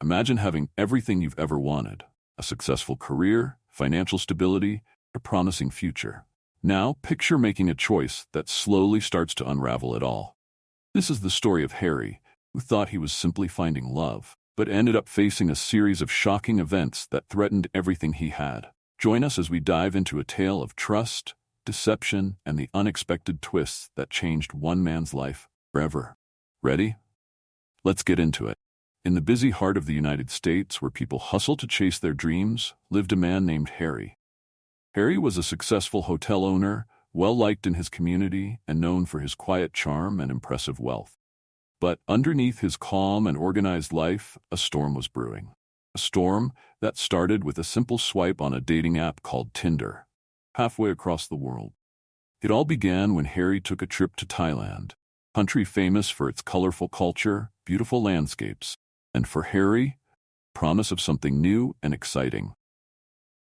Imagine having everything you've ever wanted: a successful career, financial stability, a promising future. Now, picture making a choice that slowly starts to unravel it all. This is the story of Harry, who thought he was simply finding love, but ended up facing a series of shocking events that threatened everything he had. Join us as we dive into a tale of trust, deception, and the unexpected twists that changed one man's life forever. Ready? Let's get into it. In the busy heart of the United States, where people hustle to chase their dreams, lived a man named Harry. Harry was a successful hotel owner, well-liked in his community, and known for his quiet charm and impressive wealth. But underneath his calm and organized life, a storm was brewing. A storm that started with a simple swipe on a dating app called Tinder, halfway across the world. It all began when Harry took a trip to Thailand, a country famous for its colorful culture, beautiful landscapes, and for Harry, promise of something new and exciting.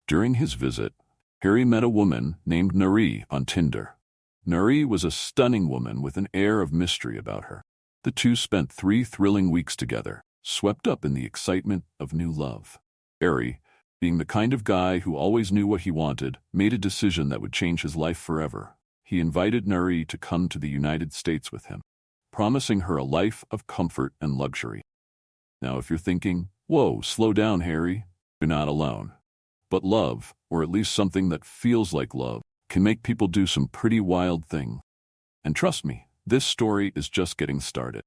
During his visit, Harry met a woman named Narrate on Tinder. Narrate was a stunning woman with an air of mystery about her. The two spent 3 thrilling weeks together, swept up in the excitement of new love. Harry, being the kind of guy who always knew what he wanted, made a decision that would change his life forever. He invited Narrate to come to the United States with him, promising her a life of comfort and luxury. Now, if you're thinking, whoa, slow down, Harry, you're not alone. But love, or at least something that feels like love, can make people do some pretty wild things. And trust me, this story is just getting started.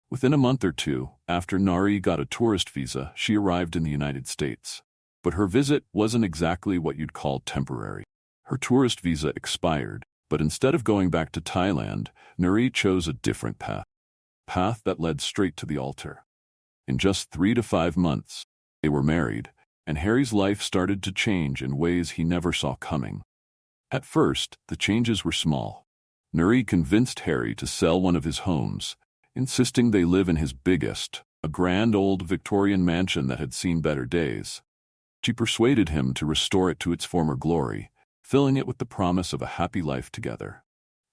Within a month or two, after Nari got a tourist visa, she arrived in the United States. But her visit wasn't exactly what you'd call temporary. Her tourist visa expired, but instead of going back to Thailand, Nari chose a different path that led straight to the altar. In just 3 to 5 months, they were married, and Harry's life started to change in ways he never saw coming. At first, the changes were small. Nuri convinced Harry to sell one of his homes, insisting they live in his biggest, a grand old Victorian mansion that had seen better days. She persuaded him to restore it to its former glory, filling it with the promise of a happy life together.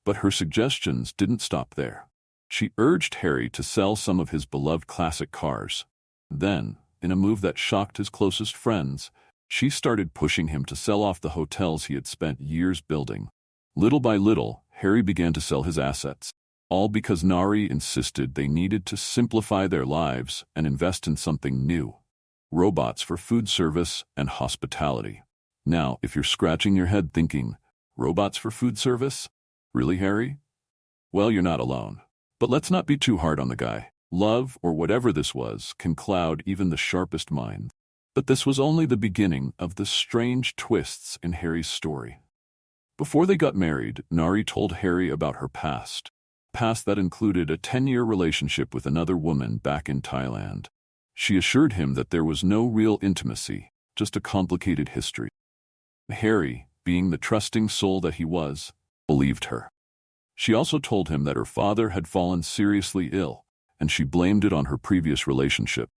But her suggestions didn't stop there. She urged Harry to sell some of his beloved classic cars. Then, in a move that shocked his closest friends, she started pushing him to sell off the hotels he had spent years building. Little by little, Harry began to sell his assets, all because Nari insisted they needed to simplify their lives and invest in something new: robots for food service and hospitality. Now, if you're scratching your head thinking, robots for food service? Really, Harry? Well, you're not alone. But let's not be too hard on the guy. Love, or whatever this was, can cloud even the sharpest mind. But this was only the beginning of the strange twists in Harry's story. Before they got married, Nari told Harry about her past that included a 10-year relationship with another woman back in Thailand. She assured him that there was no real intimacy, just a complicated history. Harry, being the trusting soul that he was, believed her. She also told him that her father had fallen seriously ill, and she blamed it on her previous relationship.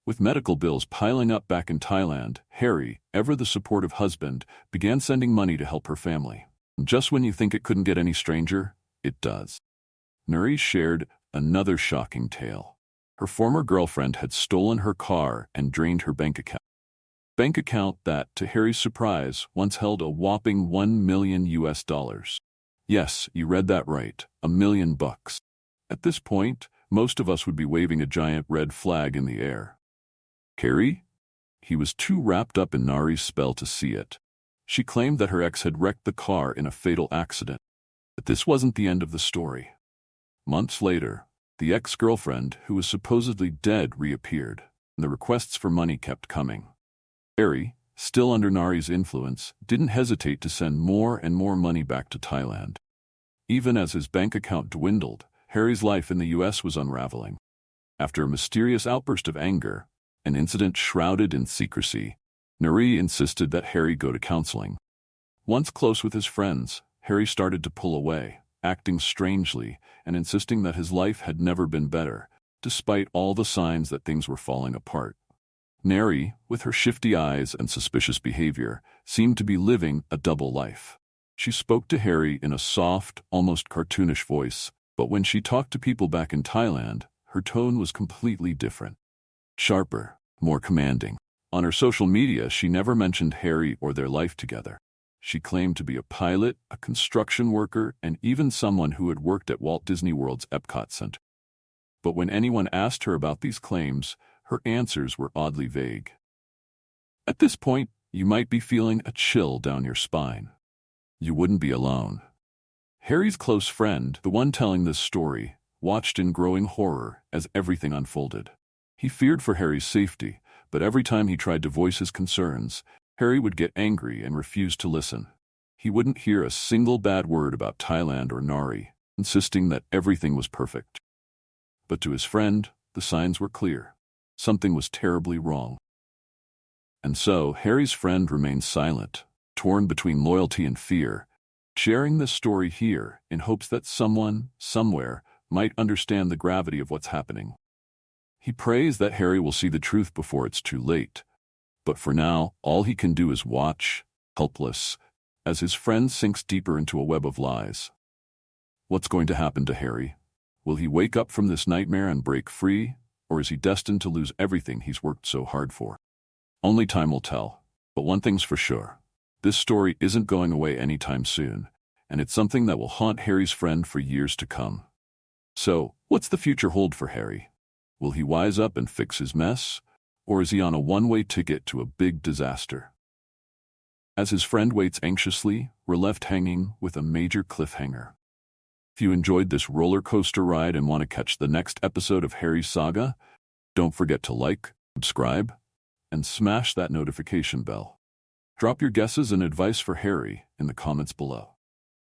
With medical bills piling up back in Thailand, Harry, ever the supportive husband, began sending money to help her family. Just when you think it couldn't get any stranger, it does. Nuri shared another shocking tale. Her former girlfriend had stolen her car and drained her bank account. Bank account that, to Harry's surprise, once held a whopping $1 million. Yes, you read that right, $1 million. At this point, most of us would be waving a giant red flag in the air. Harry? He was too wrapped up in Nari's spell to see it. She claimed that her ex had wrecked the car in a fatal accident. But this wasn't the end of the story. Months later, the ex-girlfriend, who was supposedly dead, reappeared, and the requests for money kept coming. Harry, still under Nari's influence, didn't hesitate to send more and more money back to Thailand. Even as his bank account dwindled, Harry's life in the U.S. was unraveling. After a mysterious outburst of anger, an incident shrouded in secrecy, Nari insisted that Harry go to counseling. Once close with his friends, Harry started to pull away, acting strangely and insisting that his life had never been better, despite all the signs that things were falling apart. Nari, with her shifty eyes and suspicious behavior, seemed to be living a double life. She spoke to Harry in a soft, almost cartoonish voice, but when she talked to people back in Thailand, her tone was completely different. sharper, more commanding. On her social media, she never mentioned Harry or their life together. She claimed to be a pilot, a construction worker, and even someone who had worked at Walt Disney World's Epcot Center. But when anyone asked her about these claims, her answers were oddly vague. At this point, you might be feeling a chill down your spine. You wouldn't be alone. Harry's close friend, the one telling this story, watched in growing horror as everything unfolded. He feared for Harry's safety, but every time he tried to voice his concerns, Harry would get angry and refuse to listen. He wouldn't hear a single bad word about Thailand or Nari, insisting that everything was perfect. But to his friend, the signs were clear. Something was terribly wrong. And so, Harry's friend remained silent, torn between loyalty and fear, sharing this story here in hopes that someone, somewhere, might understand the gravity of what's happening. He prays that Harry will see the truth before it's too late. But for now, all he can do is watch, helpless, as his friend sinks deeper into a web of lies. What's going to happen to Harry? Will he wake up from this nightmare and break free, or is he destined to lose everything he's worked so hard for? Only time will tell, but one thing's for sure. This story isn't going away anytime soon, and it's something that will haunt Harry's friend for years to come. So, what's the future hold for Harry? Will he wise up and fix his mess, or is he on a one-way ticket to a big disaster? As his friend waits anxiously, we're left hanging with a major cliffhanger. If you enjoyed this roller coaster ride and want to catch the next episode of Harry's saga, don't forget to like, subscribe, and smash that notification bell. Drop your guesses and advice for Harry in the comments below.